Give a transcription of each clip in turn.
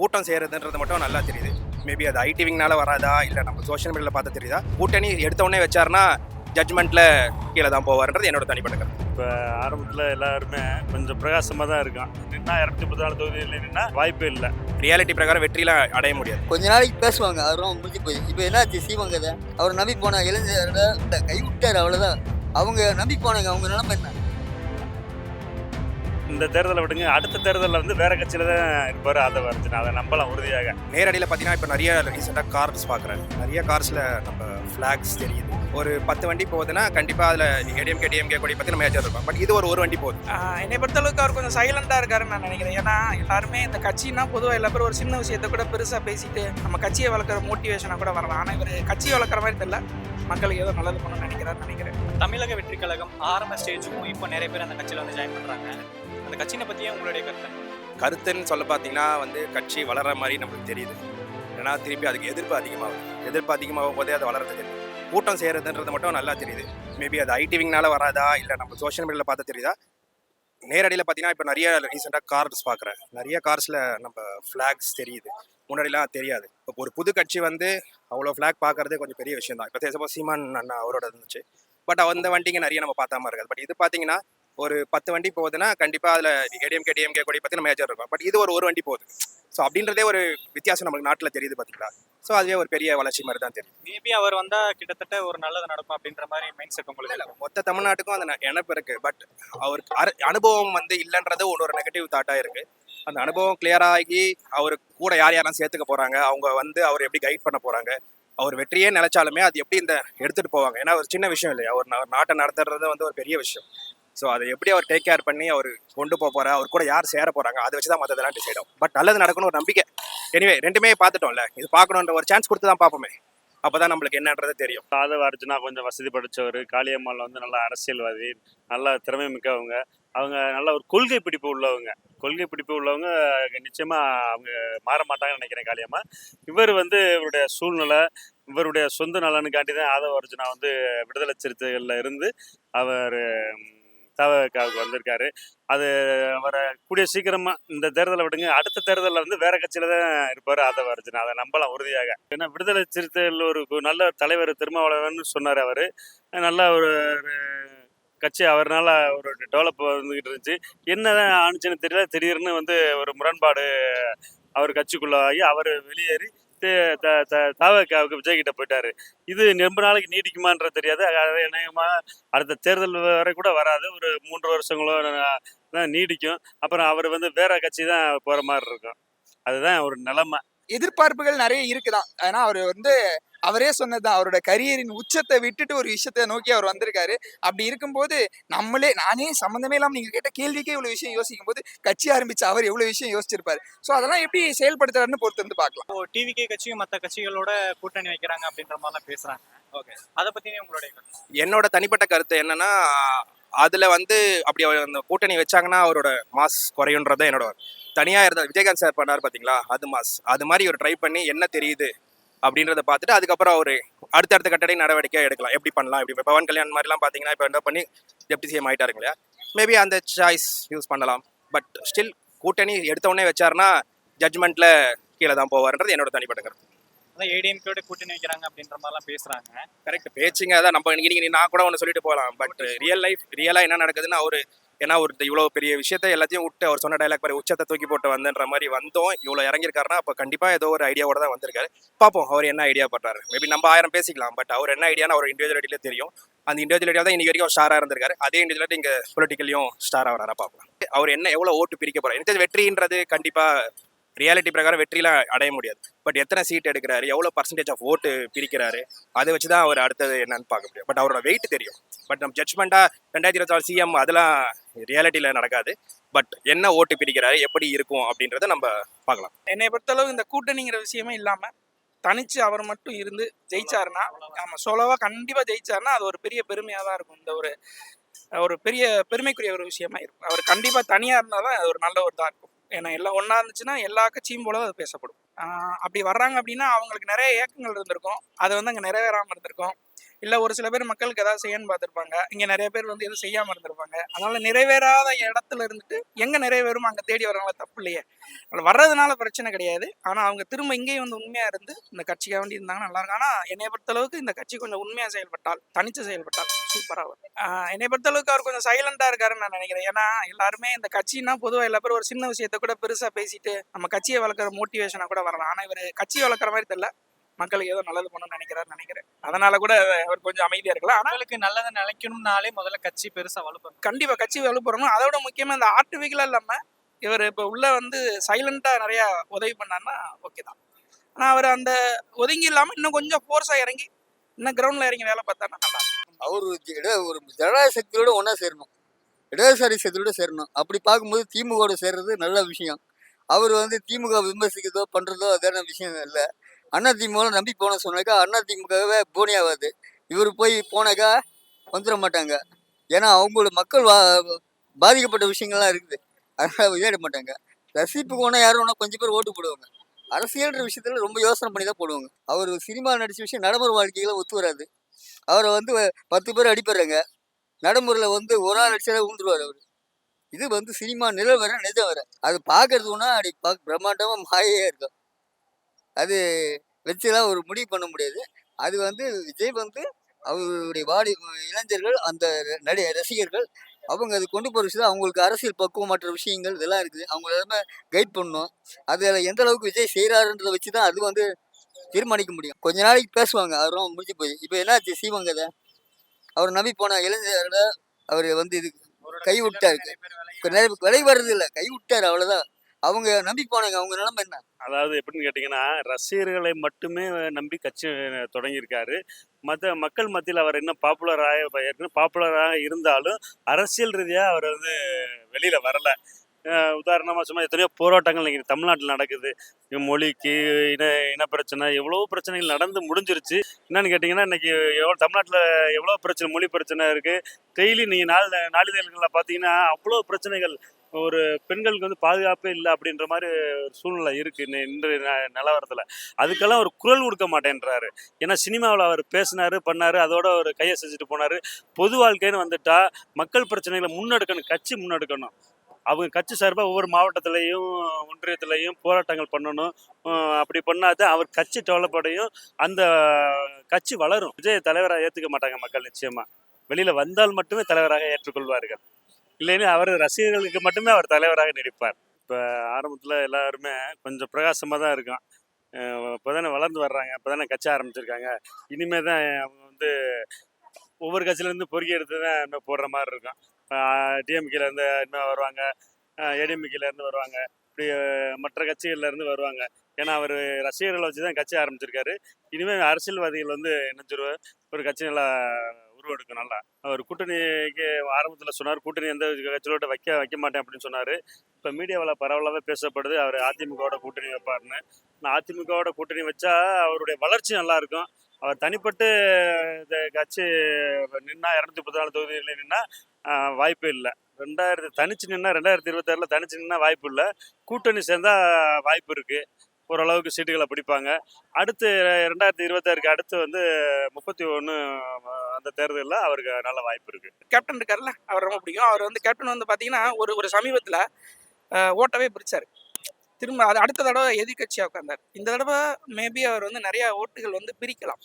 கூட்டம் சேருதுன்றது மட்டும் நல்லா தெரியுது. மேபி அது ஐடிவிங்னால வராதா, இல்லை நம்ம சோஷியல் மீடியாவில் பார்த்து தெரியுதா, கூட்டணி எடுத்த உடனே வச்சாருன்னா ஜட்மெண்ட்டில் கீழே தான் போவார்ன்றது என்னோட தனிப்பட்ட கருத்து. இப்போ ஆரம்பத்தில் எல்லாருமே கொஞ்சம் பிரகாசமாக தான் இருக்கான். நின்னா 234 தொகுதியில் நின்னா வாய்ப்பே இல்லை. ரியாலிட்டி பிரகாரம் வெற்றிலாம் அடைய முடியாது. கொஞ்ச நாளைக்கு பேசுவாங்க, அவரும் முடிஞ்சு போய் இப்போ என்னாச்சு சீவங்க அவர் நம்பி போன இளைஞர் கை விட்டார், அவ்வளோதான். அவங்க நம்பி போனாங்க, அவங்க நிலைமை என்ன? இந்த தேர்தலை விடுங்க, அடுத்த தேர்தலில் வந்து வேற கட்சியில் தான் இருப்பார் ஆதவ அர்ஜுனா. அதை நம்பலாம் உறுதியாக. நேரடியில் பார்த்தீங்கன்னா இப்போ நிறைய ரீசெண்டாக கார்ஸ் பார்க்குறேன். நிறைய கார்ஸில் நம்ம ஃப்ளாக்ஸ் தெரியுது. ஒரு 10 வண்டி போகுதுன்னா கண்டிப்பாக அதில் ஏடிஎம்கே டிஎம்கே கொடி பற்றி நம்ம மேஜர் இருக்கும். பட் இது ஒரு வண்டி போகுது. என்னை பொறுத்தளவுக்கு அவர் கொஞ்சம் சைலண்டாக இருக்காருன்னு நான் நினைக்கிறேன். ஏன்னா எல்லாருமே இந்த கட்சின்னா பொதுவாக எல்லா பேரும் ஒரு சின்ன விஷயத்தை கூட பெருசாக பேசிட்டு நம்ம கட்சியை வளர்க்குற மோட்டிவேஷனாக கூட வரலாம். ஆனால் இவர் கட்சியை வளர்க்குற மாதிரி தெரியல, மக்களுக்கு ஏதோ நல்லது பண்ணணும்னு நினைக்கிறேன். தமிழக வெற்றி கழகம் ஆரம்ப ஸ்டேஜுக்கும் இப்போ நிறைய பேர் அந்த கட்சியில் வந்து ஜாயின் பண்ணுறாங்க. அந்த கட்சியை பற்றியே உங்களுடைய கருத்துன்னு சொல்ல பார்த்தீங்கன்னா கட்சி வளர்கிற மாதிரி நம்மளுக்கு தெரியுது. ஏன்னா திருப்பி அதுக்கு எதிர்ப்பு அதிகமாகும் போதே அது வளர்றது தெரியும். கூட்டம் சேருதுன்றது மட்டும் நல்லா தெரியுது. மேபி அது ஐடிவிங்னால வராதா, இல்லை நம்ம சோஷியல் மீடியாவில் பார்த்து தெரியுதா. நேரடியில் பார்த்தீங்கன்னா இப்போ நிறைய ரீசெண்டாக கார்ஸ் பார்க்குறேன். நிறைய கார்ஸில் நம்ம ஃப்ளாக்ஸ் தெரியுது. முன்னாடிலாம் தெரியாது. இப்போ ஒரு புது கட்சி அவ்வளோ ஃப்ளாக் பார்க்குறது கொஞ்சம் பெரிய விஷயம் தான். இப்போ சீமான் அண்ணா அவரோட இருந்துச்சு. பட் அந்த வண்டிங்க நிறைய நம்ம பார்த்தாம இருக்காது. பட் இது பார்த்தீங்கன்னா ஒரு 10 வண்டி போகுதுன்னா கண்டிப்பாக அதில் ஏடிஎம்கே டிஎம்கே கொடி பற்றி நம்ம மேஜர் இருக்கும். பட் இது ஒரு வண்டி போகுது. ஸோ அப்படின்றதே ஒரு வித்தியாசம் நமக்கு நாட்டில் தெரியுது பார்த்தீங்களா. ஸோ அதுவே ஒரு பெரிய வளர்ச்சி மாதிரி தான் தெரியும். மேபி அவர் வந்தால் கிட்டத்தட்ட ஒரு நல்லது நடக்கும் அப்படின்ற மாதிரி மைண்ட் செட் உங்களுக்கு இல்லை. மொத்த தமிழ்நாட்டுக்கும் அந்த நினைப்பு இருக்குது. பட் அவருக்கு அனுபவம் இன்னன்றது ஒரு நெகட்டிவ் தாட்டாக இருக்குது. அந்த அனுபவம் கிளியர் ஆகி அவர் கூட யாரெல்லாம் சேர்த்துக்க போகிறாங்க, அவங்க அவர் எப்படி கைட் பண்ண போகிறாங்க, அவர் வெற்றியே நினைச்சாலுமே அது எப்படி எடுத்துகிட்டு போவாங்க. ஏன்னா ஒரு சின்ன விஷயம் இல்லை, அவர் நாட்டை நடத்துறது ஒரு பெரிய விஷயம். ஸோ அதை எப்படி அவர் டேக் கேர் பண்ணி அவர் கொண்டு போகிறார், அவர் கூட யார் சேர போகிறாங்க, அதை வச்சு தான் மற்றதெல்லாம் டிசைட் ஆகும். பட் நல்லது நடக்கணும் ஒரு நம்பிக்கை. எனிவே ரெண்டுமே பார்த்துட்டோம்ல, இது பார்க்கணுன்ற ஒரு சான்ஸ் கொடுத்து தான் பார்ப்போமே. அப்போ தான் நம்மளுக்கு என்னன்றது தெரியும். ஆதவ அர்ஜுனா கொஞ்சம் வசதி படித்தவர். காளியம்மாள் வந்து நல்ல அரசியல்வாதி, நல்ல திறமை மிக்கவங்க. அவங்க நல்ல ஒரு கொள்கை பிடிப்பு உள்ளவங்க. நிச்சயமாக அவங்க மாற மாட்டாங்கன்னு நினைக்கிறேன் காளியம்மா. இவர் இவருடைய சூழ்நிலை, இவருடைய சொந்த நலனுக்காண்டி தான் ஆதவ அர்ஜுனா விடுதலை சிறுத்தைகளில் இருந்து அவர் தவகாவுக்கு வந்திருக்காரு. அது அவரை கூடிய சீக்கிரமாக இந்த தேர்தலை விடுங்க, அடுத்த தேர்தலில் வேற கட்சியில் தான் இருப்பார் ஆதவ அர்ஜுனா. அதை நம்பலாம் உறுதியாக. ஏன்னா விடுதலை சிறுத்தைகள் ஒரு நல்ல தலைவர் திருமாவளவன் சொன்னார். அவர் நல்ல ஒரு கட்சி அவர்னால ஒரு டெவலப் வந்துக்கிட்டு இருந்துச்சு. என்னதான் ஆணுச்சுன்னு தெரியல, திடீர்னு ஒரு முரண்பாடு அவர் கட்சிக்குள்ளாகி அவர் வெளியேறி தவகாவுக்கு விஜய் கிட்ட போயிட்டாரு. இது ரொம்ப நாளைக்கு நீடிக்குமான்றது தெரியாது. அநேகமா அடுத்த தேர்தல் வரை கூட வராது, ஒரு 3 வருஷங்களோ தான் நீடிக்கும். அப்புறம் அவர் வேற கட்சி தான் போற மாதிரி இருக்கும். அதுதான் ஒரு நிலைமை. எதிர்பார்ப்புகள் நிறைய இருக்குதான். ஆனா அவர் அவரே சொன்னதுதான், அவரோட கரியரின் உச்சத்தை விட்டுட்டு ஒரு விஷயத்தை நோக்கி அவர் வந்திருக்காரு. அப்படி இருக்கும்போது நானே சம்மந்தமே இல்லாம நீங்க கேட்ட கேள்விக்கே இவ்வளவு விஷயம் யோசிக்கும் போது கட்சி ஆரம்பிச்ச அவர் எவ்வளவு விஷயம் யோசிச்சிருப்பாரு. ஸோ அதெல்லாம் எப்படி செயல்படுத்துறாருன்னு பொறுத்து பார்க்கலாம். இப்போ டிவிகே கட்சியும் மற்ற கட்சிகளோட கூட்டணி வைக்கிறாங்க அப்படின்ற மாதிரிலாம் பேசுறாங்க. ஓகே, அதை பத்தி உங்களுடைய என்னோட தனிப்பட்ட கருத்து என்னன்னா, அதுல அப்படி அந்த கூட்டணி வச்சாங்கன்னா அவரோட மாஸ் குறையுன்றதை என்னோட தனியா இருந்த விஜயகாந்த் சார் பண்ணார் பாத்தீங்களா, அது மாஸ். அது மாதிரி ஒரு ட்ரை பண்ணி என்ன தெரியுது அப்படின்றத பார்த்துட்டு அதுக்கப்புறம் அவர் அடுத்தடுத்த கட்டடை நடவடிக்கை எடுக்கலாம். எப்படி பண்ணலாம், இப்படி பவன் கல்யாண் மாதிரிலாம் பார்த்தீங்கன்னா இப்போ என்ன பண்ணி டெப்டி சிஎம் ஆகிட்டாருங்க இல்லையா. மேபி அந்த சாய்ஸ் யூஸ் பண்ணலாம். பட் ஸ்டில் கூட்டணி எடுத்த உடனே வச்சாருன்னா ஜட்மெண்ட்டில் கீழே தான் போவார்ன்றது என்னோட தனிப்பட்ட கருத்து. அதான் ஏடிஎம்கேட கூட்டணி வைக்கிறாங்க அப்படின்ற மாதிரிலாம் பேசுகிறாங்க. கரெக்ட், பேச்சுங்க. அதான் நம்ம இன்னைக்கு நான் கூட ஒன்று சொல்லிட்டு போகலாம். பட் ரியலாக என்ன நடக்குதுன்னு ஏன்னா ஒரு இவ்வளோ பெரிய விஷயத்த எல்லாத்தையும் விட்டு அவர் சொன்ன டைலாக் மாதிரி உச்சத்தை தூக்கி போட்டு வந்தன்ற மாதிரி இவ்வளோ இறங்கியிருக்காருன்னா அப்போ கண்டிப்பாக ஏதோ ஒரு ஐடியாவோட தான் வந்திருக்காரு. பார்ப்போம் அவர் என்ன ஐடியா பண்ணுறாரு. மேபி நம்ம 1000 பேசிக்கலாம், பட் அவர் என்ன ஐடியான்னு அவர் இண்டிவிஜுவலிட்டியிலே தெரியும். அந்த இண்டிவிஜுவலிட்டியாக தான் இன்னைக்கு வரைக்கும் ஸ்டாராக இருந்திருக்காரு. அதே இண்டிவிஜுவலிட்டி இங்கே பொலிட்டிக்கலையும் ஸ்டாராக வராரா பார்க்கலாம். அவர் எவ்வளோ ஓட்டு பிரிக்க போகிறார். எனக்கு வெற்றின்றது கண்டிப்பாக ரியாலிட்டி பிரகாரம் வெற்றிலாம் அடைய முடியாது. பட் எத்தனை சீட் எடுக்கிறாரு, எவ்வளோ பர்சன்டேஜ் ஆஃப் ஓட்டு பிரிக்கிறாரு, அதை வச்சு தான் அவர் அடுத்தது என்னன்னு பார்க்க முடியும். பட் அவரோட வெயிட் தெரியும். பட் நம்ம ஜட்மெண்ட்டாக 2024 சிஎம் அதெல்லாம் ரியாலிட்டியில் நடக்காது. பட் என்ன ஓட்டு பிரிக்கிறாரு, எப்படி இருக்கும் அப்படின்றத நம்ம பார்க்கலாம். என்னை பொறுத்தளவு இந்த கூட்டணிங்கிற விஷயமே இல்லாமல் தனிச்சு அவர் மட்டும் இருந்து ஜெயிச்சாருன்னா, நம்ம சோலோவா கண்டிப்பாக ஜெயிச்சாருன்னா அது ஒரு பெரிய பெருமையாக தான் இருக்கும். இந்த ஒரு பெரிய பெருமைக்குரிய ஒரு விஷயமா இருக்கும். அவர் கண்டிப்பாக தனியாக இருந்தால் தான் அது ஒரு நல்ல ஒரு தான் இருக்கும். ஏன்னா எல்லாம் ஒன்றா இருந்துச்சுன்னா எல்லா கட்சியும் போல அது பேசப்படும். அப்படி வர்றாங்க அப்படின்னா அவங்களுக்கு நிறைய ஏக்கங்கள் இருந்திருக்கும், அது அங்கே நிறைவேறாமல் இருந்திருக்கும். இல்லை ஒரு சில பேர் மக்களுக்கு ஏதாவது செய்யணும்னு பார்த்துருப்பாங்க. இங்கே நிறைய பேர் வந்து எதுவும் செய்யாமல் இருந்திருப்பாங்க. அதனால நிறைவேறாத இடத்துல இருந்துட்டு எங்கே நிறைவேறுமோ அங்கே தேடி வரவங்கள தப்பு இல்லையே. அதில் வர்றதுனால பிரச்சனை கிடையாது. ஆனால் அவங்க திரும்ப இங்கேயும் வந்து உண்மையாக இருந்து இந்த கட்சிக்காக வேண்டி இருந்தாங்கன்னா நல்லாயிருக்கும். ஆனால் என்னை பொறுத்தளவுக்கு இந்த கட்சி கொஞ்சம் உண்மையாக செயல்பட்டால், தனித்து செயல்பட்டால் சூப்பராக வரும். என்னை பொறுத்தளவுக்கு அவர் கொஞ்சம் சைலண்டாக இருக்காருன்னு நான் நினைக்கிறேன். ஏன்னா எல்லாருமே இந்த கட்சின்னா பொதுவாக எல்லா பேரும் ஒரு சின்ன விஷயத்த கூட பெருசாக பேசிட்டு நம்ம கட்சியை வளர்க்குற மோட்டிவேஷனாக கூட வரலாம். ஆனால் இவர் கட்சியை வளர்க்குற மாதிரி தெரியல, மக்களுக்கு ஏதோ நல்லது பண்ணணும்னு நினைக்கிறாருன்னு நினைக்கிறேன். அதனால கூட அவர் கொஞ்சம் அமைதியாக இருக்கலாம். ஆனால் மக்களுக்கு நல்லதை நினைக்கணும்னாலே முதல்ல கட்சி பெருசா வலுப்படும். கண்டிப்பாக கட்சி வலுப்பெறணும். அதோட முக்கியமாக இந்த ஆர்டிஃபிக்கலாக இல்லாமல் இவர் இப்போ உள்ள வந்து சைலண்டாக நிறையா உதவி பண்ணாருன்னா ஓகே தான். ஆனால் அவர் அந்த ஒதுங்கி இல்லாமல் இன்னும் கொஞ்சம் ஃபோர்ஸாக இறங்கி இன்னும் கிரவுண்டில் இறங்கி வேலை பார்த்தாருன்னா நல்லா இருக்கும். அவர் ஒரு ஜனநாயக சக்தியோட ஒன்றா சேரணும், இடதுசாரி சக்தியோட சேரணும். அப்படி பார்க்கும்போது திமுகவோட சேர்றது நல்ல விஷயம். அவர் வந்து திமுக விமர்சிக்கிறதோ பண்ணுறதோ அதான விஷயம் இல்லை. அதிமுக நம்பி போன சொன்னாக்கா அதிமுகவே போனி ஆகாது. இவர் போய் போனாக்கா வந்துட மாட்டாங்க. ஏன்னா அவங்களோட மக்கள் பாதிக்கப்பட்ட விஷயங்கள்லாம் இருக்குது. அதனால் விளையாட மாட்டாங்க. ரசிப்பு போனால் யாரும் வேணா கொஞ்சம் பேர் ஓட்டு போடுவாங்க. அரசியல்ன்ற விஷயத்துல ரொம்ப யோசனை பண்ணி தான் போடுவாங்க. அவர் சினிமா நடிச்ச விஷயம் நடைமுறை வாழ்க்கையில ஒத்து வராது. அவரை வந்து 10 பேர் அடிப்படுறாங்க, நடைமுறையில் வந்து ஒரு ஆள் அடிச்சாலே விழுந்துருவார் அவர். இது வந்து சினிமா நிழல் வேற நிஜம் வேற. அது பார்க்கறதுக்குன்னா அப்படி பிரம்மாண்டமாக மாயையாக இருக்கும். அது வச்சுலாம் ஒரு முடிவு பண்ண முடியாது. அது வந்து விஜய் வந்து அவருடைய இளைஞர்கள் அந்த ரசிகர்கள் அவங்க அது கொண்டு போகிற விஷயம் அவங்களுக்கு அரசியல் பக்குவமற்ற விஷயங்கள் இதெல்லாம் இருக்குது. அவங்க எல்லாமே கைட் பண்ணணும். அதில் எந்த அளவுக்கு விஜய் செய்கிறாருன்றதை வச்சு தான் அது வந்து தீர்மானிக்க முடியும். கொஞ்ச நாளைக்கு பேசுவாங்க, அவரும் முடிஞ்சு போய். இப்போ என்னாச்சு சீவங்கதை அவர் நம்பி போன இளைஞரோட அவர் வந்து இது கை விட்டாரு. இப்போ நிறைய விலை வர்றது இல்லை, கை விட்டார் அவ்வளோதான். அவங்க நம்பி போனாங்க, அவங்க நிலைமை என்ன? அதாவது எப்படின்னு கேட்டிங்கன்னா, ரசிகர்களை மட்டுமே நம்பி கட்சி தொடங்கியிருக்காரு. மற்ற மக்கள் மத்தியில் அவர் இன்னும் பாப்புலராக இருந்தாலும் அரசியல் ரீதியாக அவர் வந்து வெளியில் வரல. உதாரணமாக சும்மா எத்தனையோ போராட்டங்கள் இன்னைக்கு தமிழ்நாட்டில் நடக்குது. மொழிக்கு இன பிரச்சனை எவ்வளோ பிரச்சனைகள் நடந்து முடிஞ்சிருச்சு. என்னன்னு கேட்டிங்கன்னா, இன்னைக்கு தமிழ்நாட்டில் எவ்வளோ பிரச்சனை, மொழி பிரச்சனை இருக்குது. டெய்லி நீங்கள் நாளிதழ்களில் பார்த்தீங்கன்னா அவ்வளோ பிரச்சனைகள். ஒரு பெண்களுக்கு வந்து பாதுகாப்பே இல்லை அப்படின்ற மாதிரி ஒரு சூழ்நிலை இருக்குது இன்றைய நிலவரத்தில். அதுக்கெல்லாம் ஒரு குரல் கொடுக்க மாட்டேன்றாரு. ஏன்னா சினிமாவில் அவர் பேசினார் பண்ணார், அதோட ஒரு கையை செஞ்சுட்டு போனார். பொது வாழ்க்கைன்னு வந்துட்டா மக்கள் பிரச்சனைகளை முன்னெடுக்கணும், கட்சி முன்னெடுக்கணும். அவங்க கட்சி சார்பாக ஒவ்வொரு மாவட்டத்திலையும் ஒன்றியத்திலையும் போராட்டங்கள் பண்ணணும். அப்படி பண்ணாதான் அவர் கட்சி டெவலப் அடையும், அந்த கட்சி வளரும். விஜய் தலைவராக ஏற்றுக்க மாட்டாங்க மக்கள். நிச்சயமாக வெளியில் வந்தால் மட்டுமே தலைவராக ஏற்றுக்கொள்வார்கள். இல்லைன்னு அவர் ரசிகர்களுக்கு மட்டுமே அவர் தலைவராக நடிப்பார். இப்போ ஆரம்பத்தில் எல்லாருமே கொஞ்சம் பிரகாசமாக தான் இருக்கும். இப்போ தானே வளர்ந்து வர்றாங்க, இப்போ தானே கட்சி ஆரம்பிச்சிருக்காங்க. இனிமேல் தான் அவங்க வந்து ஒவ்வொரு கட்சியிலேருந்து பொறுக்கி எடுத்து தான் இன்னும் போடுற மாதிரி இருக்கும். டிஎம்கேலேருந்து இன்னும் வருவாங்க, ஏடிஎம்கேலேருந்து வருவாங்க, இப்படி மற்ற கட்சிகள்லேருந்து வருவாங்க. ஏன்னா அவர் ரசிகர்களை வச்சு தான் கட்சி ஆரம்பிச்சிருக்காரு. இனிமேல் அரசியல்வாதிகள் வந்து நினச்சிருவார் ஒரு கட்சி நல்லா உருவெடுக்கும். நல்லா அவர் கூட்டணிக்கு ஆரம்பத்தில் சொன்னார், கூட்டணி எந்த கட்சியோட வைக்க மாட்டேன் அப்படின்னு சொன்னார். இப்போ மீடியாவில் பரவலாகவே பேசப்படுது அவர் அதிமுகவோட கூட்டணி வைப்பார்னு. நான் அதிமுகவோட கூட்டணி வச்சா அவருடைய வளர்ச்சி நல்லாயிருக்கும். அவர் தனிப்பட்டு இந்த கட்சி நின்னா 234 தொகுதியில் நின்னா வாய்ப்பு இல்லை. தனிச்சு நின்னா 2026 தனிச்சு நின்னா வாய்ப்பு இல்லை. கூட்டணி சேர்ந்தா வாய்ப்பு இருக்குது, ஓரளவுக்கு சீட்டுகளை பிடிப்பாங்க. அடுத்து 2026 அடுத்து வந்து 31 அந்த தேர்தலில் அவருக்கு நல்ல வாய்ப்பு இருக்குது. கேப்டன் இருக்கார்ல, அவர் ரொம்ப பிடிக்கும். அவர் வந்து கேப்டன் வந்து பார்த்தீங்கன்னா ஒரு சமீபத்தில் ஓட்டவே பிரிச்சார். திரும்ப அது அடுத்த தடவை எதிர்கட்சியாக உட்காந்தார். இந்த தடவை மேபி அவர் வந்து நிறையா ஓட்டுகள் வந்து பிரிக்கலாம்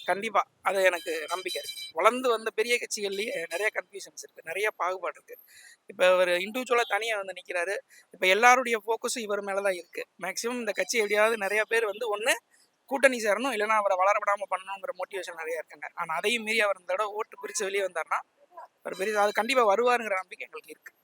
கண்டிப்பாக. அது எனக்கு நம்பிக்கை இருக்குது. வளர்ந்து வந்த பெரிய கட்சிகள்லேயே நிறைய கன்ஃபியூஷன்ஸ் இருக்குது, நிறைய பாகுபாடு இருக்குது. இப்போ அவர் இண்டிவிஜுவலாக தனியாக வந்து நிற்கிறாரு. இப்போ எல்லாருடைய ஃபோக்கஸும் இவர் மேலே தான் இருக்குது. மேக்ஸிமம் இந்த கட்சி எப்படியாவது நிறைய பேர் வந்து ஒன்று கூட்டணி சேரணும், இல்லைன்னா அவரை வளரப்படாமல் பண்ணணுங்கிற மோட்டிவேஷன் நிறையா இருக்காங்க. ஆனால் அதையும் மீறி அவர் இந்த தடவை ஓட்டு பிரித்து வெளியே வந்தார்னா அவர் பெரிய அது கண்டிப்பாக வருவாருங்கிற நம்பிக்கை எங்களுக்கு இருக்குது.